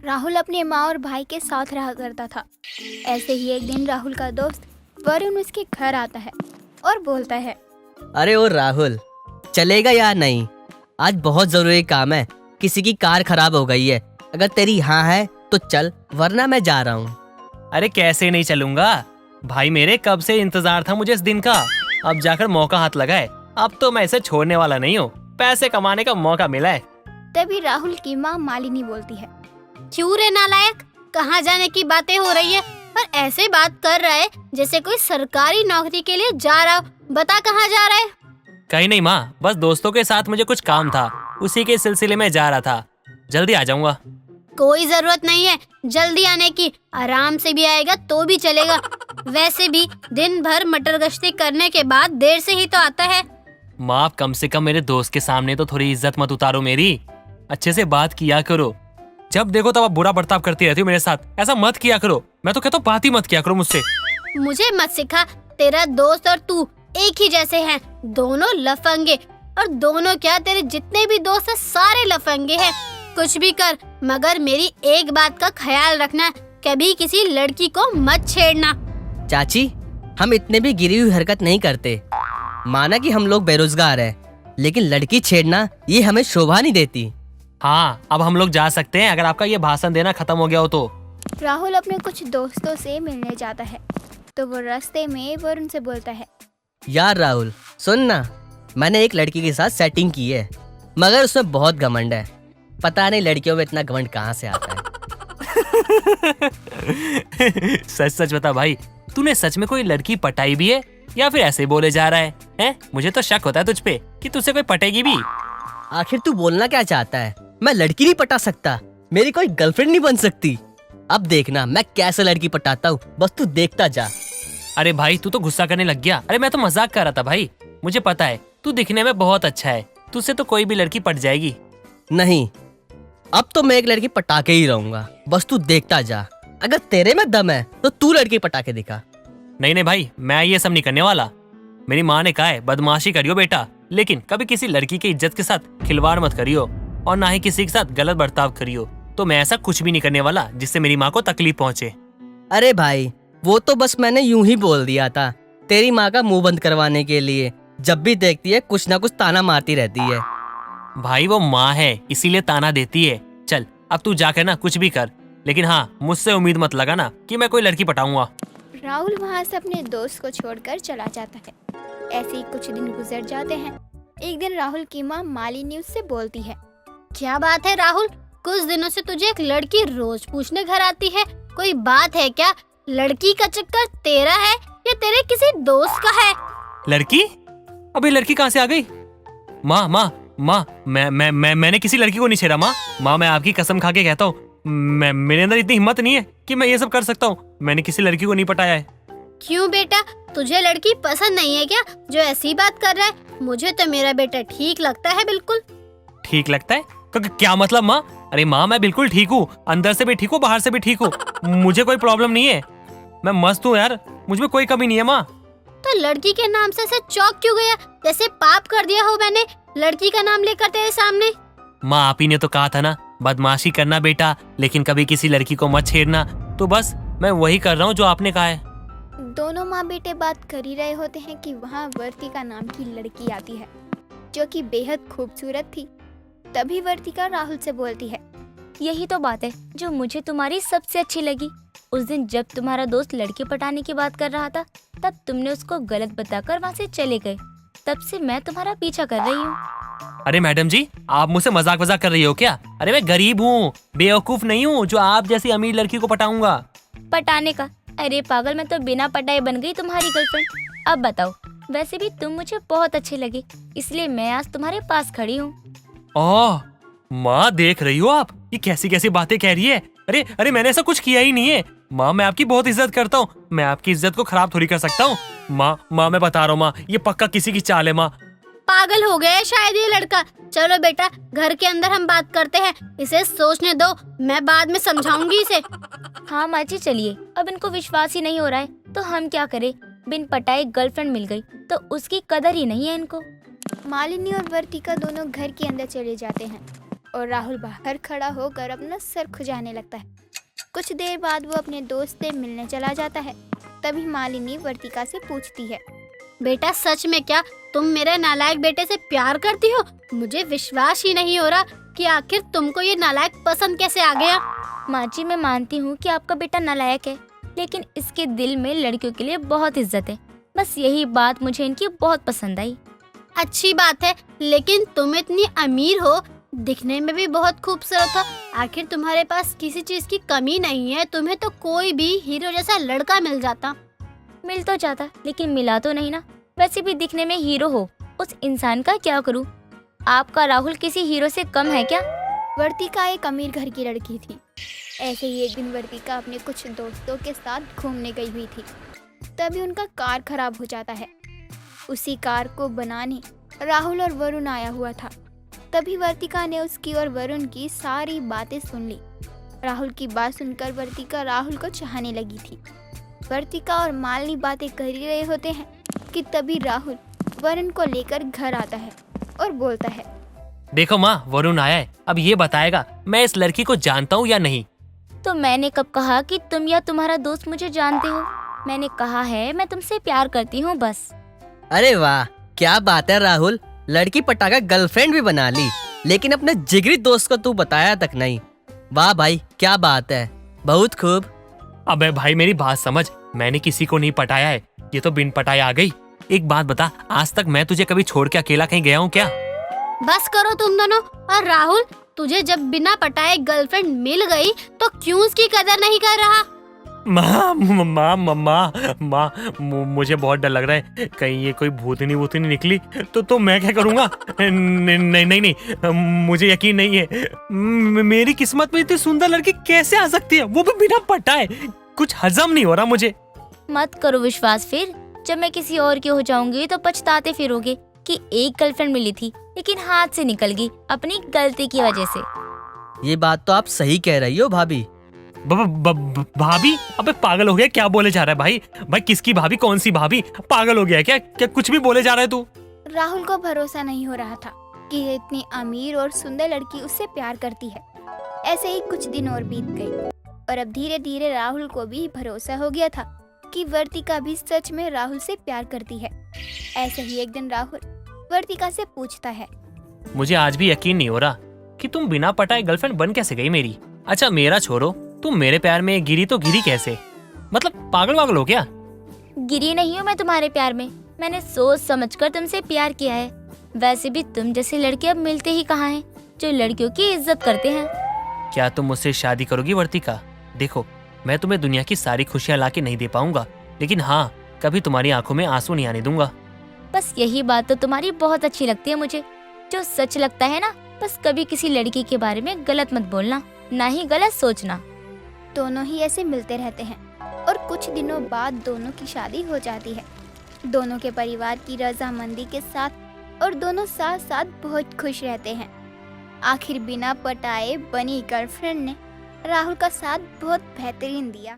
राहुल अपने माँ और भाई के साथ रहा करता था। ऐसे ही एक दिन राहुल का दोस्त वरुण उसके घर आता है और बोलता है, अरे ओ राहुल, चलेगा या नहीं? आज बहुत जरूरी काम है। किसी की कार खराब हो गई है। अगर तेरी हाँ है तो चल, वरना मैं जा रहा हूँ। अरे कैसे नहीं चलूंगा भाई, मेरे कब से इंतजार था मुझे इस दिन का। अब जाकर मौका हाथ लगा है। अब तो मैं इसे छोड़ने वाला नहीं हूँ। पैसे कमाने का मौका मिला है। तभी राहुल की माँ मालिनी बोलती है, क्यों रे नालायक, कहाँ जाने की बातें हो रही है और ऐसे बात कर रहा है जैसे कोई सरकारी नौकरी के लिए जा रहा हो। बता कहाँ जा रहा है? कहीं नहीं माँ, बस दोस्तों के साथ मुझे कुछ काम था, उसी के सिलसिले में जा रहा था। जल्दी आ जाऊंगा। कोई जरूरत नहीं है जल्दी आने की, आराम से भी आएगा तो भी चलेगा। वैसे भी दिन भर मटर गश्ती करने के बाद देर से ही तो आता है। माँ, आप कम से कम मेरे दोस्त के सामने तो थोड़ी इज्जत मत उतारो मेरी। अच्छे से बात किया करो। जब देखो तब आप बुरा बर्ताव करती रहती हो मेरे साथ। ऐसा मत किया करो। मैं तो कहता हूँ बात ही मत किया करो मुझसे। मुझे मत सिखा। तेरा दोस्त और तू एक ही जैसे हैं, दोनों लफंगे। और दोनों क्या, तेरे जितने भी दोस्त हैं सारे लफंगे हैं। कुछ भी कर, मगर मेरी एक बात का ख्याल रखना, कभी किसी लड़की को मत छेड़ना। चाची, हम इतने भी गिरी हुई हरकत नहीं करते। माना कि हम लोग बेरोजगार हैं, लेकिन लड़की छेड़ना ये हमें शोभा नहीं देती। हाँ, अब हम लोग जा सकते हैं अगर आपका ये भाषण देना खत्म हो गया हो तो। राहुल अपने कुछ दोस्तों से मिलने जाता है तो वो रास्ते में वरुण से बोलता है, यार राहुल, सुन ना, मैंने एक लड़की के साथ सेटिंग की है, मगर उसमें बहुत घमंड है। पता नहीं लड़कियों में इतना घमंड कहाँ से आता है। सच सच बता भाई, तूने सच में कोई लड़की पटाई भी है या फिर ऐसे बोले जा रहा है? हैं? मुझे तो शक होता है तुझ पे कि तुझसे कोई पटेगी भी। आखिर तू बोलना क्या चाहता है? मैं लड़की नहीं पटा सकता, मेरी कोई गर्लफ्रेंड नहीं बन सकती। अब देखना मैं कैसे लड़की पटाता हूँ, बस तू देखता जा। अरे भाई, तू तो गुस्सा करने लग गया। अरे मैं तो मजाक कर रहा था भाई। मुझे पता है तू दिखने में बहुत अच्छा है, तुझसे तो कोई भी लड़की पट जाएगी। नहीं, अब तो मैं एक लड़की पटा के ही रहूंगा, बस तू देखता जा। अगर तेरे में दम है तो तू लड़की पटा के दिखा। नहीं नहीं भाई, मैं ये सब नहीं करने वाला। मेरी माँ ने कहा है बदमाशी करियो बेटा, लेकिन कभी किसी लड़की की इज्जत के साथ खिलवाड़ मत करियो और ना ही किसी के साथ गलत बर्ताव करियो। तो मैं ऐसा कुछ भी नहीं करने वाला जिससे मेरी माँ को तकलीफ पहुँचे। अरे भाई, वो तो बस मैंने यूं ही बोल दिया था, तेरी माँ का मुंह बंद करवाने के लिए। जब भी देखती है कुछ ना कुछ ताना मारती रहती है। भाई वो माँ है, इसीलिए ताना देती है। चल अब तू जाकर ना कुछ भी कर, लेकिन हाँ, मुझसे उम्मीद मत लगाना कि मैं कोई लड़की पटाऊंगा। राहुल वहाँ से अपने दोस्त को छोड़कर चला जाता है। ऐसे ही कुछ दिन गुजर जाते हैं। एक दिन राहुल की माँ मालिनी उससे बोलती है, क्या बात है राहुल, कुछ दिनों से तुझे एक लड़की रोज पूछने घर आती है। कोई बात है क्या? लड़की का चक्कर तेरा है या तेरे किसी दोस्त का है? लड़की? अबे लड़की कहाँ से आ गई? माँ माँ माँ, मैंने किसी लड़की को नहीं छेड़ा माँ। माँ, मैं आपकी कसम खा के कहता हूँ, मेरे अंदर इतनी हिम्मत नहीं है कि मैं ये सब कर सकता हूँ। मैंने किसी लड़की को नहीं पटाया है। क्यों बेटा, तुझे लड़की पसंद नहीं है क्या जो ऐसी बात कर रहा है? मुझे तो मेरा बेटा ठीक लगता है। बिल्कुल ठीक लगता है? क्या मतलब माँ? अरे माँ, मैं बिल्कुल ठीक हूँ, अंदर से भी ठीक हूँ, बाहर से भी ठीक हूँ। मुझे कोई प्रॉब्लम नहीं है, मैं मस्त हूँ यार, मुझ में कोई कमी नहीं है माँ। तो लड़की के नाम से ऐसे चौंक क्यों गया, जैसे पाप कर दिया हो मैंने लड़की का नाम लेकर तेरे सामने? माँ, आप ही ने तो कहा था ना बदमाशी करना बेटा, लेकिन कभी किसी लड़की को मत छेड़ना। तो बस मैं वही कर रहा हूँ जो आपने कहा है। दोनों माँ बेटे बात कर ही रहे होते हैं कि वहाँ वर्तिका नाम की लड़की आती है जो कि बेहद खूबसूरत थी। तभी वर्तिका राहुल से बोलती है, यही तो बात है जो मुझे तुम्हारी सबसे अच्छी लगी। उस दिन जब तुम्हारा दोस्त लड़की पटाने की बात कर रहा था, तब तुमने उसको गलत बताकर वहाँ से चले गए। तब से मैं तुम्हारा पीछा कर रही हूँ। अरे मैडम जी, आप मुझसे मजाक कर रही हो क्या? अरे मैं गरीब हूँ, बेवकूफ नहीं हूँ जो आप जैसी अमीर लड़की को पटाऊंगा। पटाने का? अरे पागल, मैं तो बिना पटाए बन गई तुम्हारी गर्लफ्रेंड। अब बताओ, वैसे भी तुम मुझे बहुत अच्छे लगे, इसलिए मैं आज तुम्हारे पास खड़ी हूँ। ओह माँ, देख रही हो आप ये कैसी कैसी बातें कह रही है? अरे अरे, मैंने ऐसा कुछ किया ही नहीं है माँ। मैं आपकी बहुत इज्जत करता हूँ, मैं आपकी इज्जत को खराब थोड़ी कर सकता हूँ। माँ, मैं बता रहा हूँ माँ, ये पक्का किसी की चाल है माँ। पागल हो गया है शायद ये लड़का। चलो बेटा, घर के अंदर हम बात करते हैं, इसे सोचने दो, मैं बाद में समझाऊंगी इसे। हाँ माँ जी, चलिए। अब इनको विश्वास ही नहीं हो रहा है तो हम क्या करें। बिन पटाए गर्लफ्रेंड मिल गई तो उसकी कदर ही नहीं है इनको। मालिनी और वर्तिका दोनों घर के अंदर चले जाते हैं और राहुल बाहर खड़ा होकर अपना सर खुजाने लगता है। कुछ देर बाद वो अपने दोस्त से मिलने चला जाता है। तभी मालिनी वर्तिका से पूछती है, बेटा सच में क्या तुम मेरे नालायक बेटे से प्यार करती हो? मुझे विश्वास ही नहीं हो रहा कि आखिर तुमको ये नालायक पसंद कैसे आ गया। माँ जी, मैं मानती हूँ कि आपका बेटा नालायक है, लेकिन इसके दिल में लड़कियों के लिए बहुत इज्जत है। बस यही बात मुझे इनकी बहुत पसंद आई। अच्छी बात है, लेकिन तुम इतनी अमीर हो, दिखने में भी बहुत खूबसूरत हो। आखिर तुम्हारे पास किसी चीज की कमी नहीं है। तुम्हें तो कोई भी हीरो जैसा लड़का मिल जाता। मिल तो जाता, लेकिन मिला तो नहीं ना। वैसे भी दिखने में हीरो हो, उस इंसान का क्या करूं? आपका राहुल किसी हीरो से कम है क्या? वर्तिका एक अमीर घर की लड़की थी। ऐसे ही एक दिन वर्तिका अपने कुछ दोस्तों के साथ घूमने गई हुई थी। तभी उनका कार खराब हो जाता है। उसी कार को बनाने राहुल और वरुण आया हुआ था। तभी वर्तिका ने उसकी और वरुण की सारी बातें सुन ली। राहुल की बात सुनकर वर्तिका राहुल को चाहने लगी थी। वर्तिका और मालिनी बातें कर ही रहे होते हैं कि तभी राहुल वरुण को लेकर घर आता है और बोलता है, देखो माँ, वरुण आया है। अब ये बताएगा मैं इस लड़की को जानता हूँ या नहीं। तो मैंने कब कहा कि तुम या तुम्हारा दोस्त मुझे जानते हो? मैंने कहा है मैं तुमसे प्यार करती हूँ बस। अरे वाह, क्या बात है राहुल, लड़की पटाकर गर्लफ्रेंड भी बना ली, लेकिन अपने जिगरी दोस्त को तू बताया तक नहीं। वाह भाई, क्या बात है, बहुत खूब। अबे भाई मेरी बात समझ, मैंने किसी को नहीं पटाया है। ये तो बिन पटाए आ गई। एक बात बता, आज तक मैं तुझे कभी छोड़ के अकेला कहीं गया हूँ क्या? बस करो तुम दोनों। और राहुल, तुझे जब बिना पटाए गर्लफ्रेंड मिल गई तो क्यों उसकी कदर नहीं कर रहा? माँ, मुझे बहुत डर लग रहा है। कहीं ये कोई भूतनी वूतनी निकली तो मैं क्या करूँगा? नहीं, मुझे यकीन नहीं है। मेरी किस्मत में इतनी सुंदर लड़की कैसे आ सकती है, वो भी बिना पटाए? कुछ हजम नहीं हो रहा मुझे। मत करो विश्वास, फिर जब मैं किसी और की हो जाऊंगी तो पछताते फिरोगे कि एक गर्लफ्रेंड मिली थी लेकिन हाथ से निकल गई अपनी गलती की वजह से। ये बात तो आप सही कह रही हो भाभी। भाभी? अबे पागल हो गया, क्या बोले जा रहा है भाई? भाई किसकी भाभी, कौन सी भाभी? पागल हो गया है क्या? क्या कुछ भी बोले जा रहा है तू? राहुल को भरोसा नहीं हो रहा था कि ये इतनी अमीर और सुंदर लड़की उससे प्यार करती है। ऐसे ही कुछ दिन और बीत गए और अब धीरे धीरे राहुल को भी भरोसा हो गया था कि वर्तिका भी सच में राहुल से प्यार करती है। ऐसे ही एक दिन राहुल वर्तिका से पूछता है, मुझे आज भी यकीन नहीं हो रहा कि तुम बिना पटाए गर्लफ्रेंड बन कैसे गई मेरी। अच्छा मेरा छोड़ो, तुम मेरे प्यार में गिरी तो गिरी कैसे? मतलब पागल वागल हो क्या? गिरी नहीं हूँ मैं तुम्हारे प्यार में, मैंने सोच समझकर तुमसे प्यार किया है। वैसे भी तुम जैसे लड़के अब मिलते ही कहाँ हैं जो लड़कियों की इज्जत करते हैं। क्या तुम मुझसे शादी करोगी वर्तिका? देखो, मैं तुम्हें दुनिया की सारी खुशियाँ ला के नहीं दे पाऊंगा, लेकिन हाँ, कभी तुम्हारी आंखों में आंसू नहीं आने दूंगा। बस यही बात तो तुम्हारी बहुत अच्छी लगती है मुझे। जो सच लगता है ना, बस कभी किसी लड़की के बारे में गलत मत बोलना, ना ही गलत सोचना। दोनों ही ऐसे मिलते रहते हैं और कुछ दिनों बाद दोनों की शादी हो जाती है, दोनों के परिवार की रजामंदी के साथ, और दोनों साथ साथ बहुत खुश रहते हैं। आखिर बिना पटाए बनी गर्लफ्रेंड ने राहुल का साथ बहुत बेहतरीन दिया।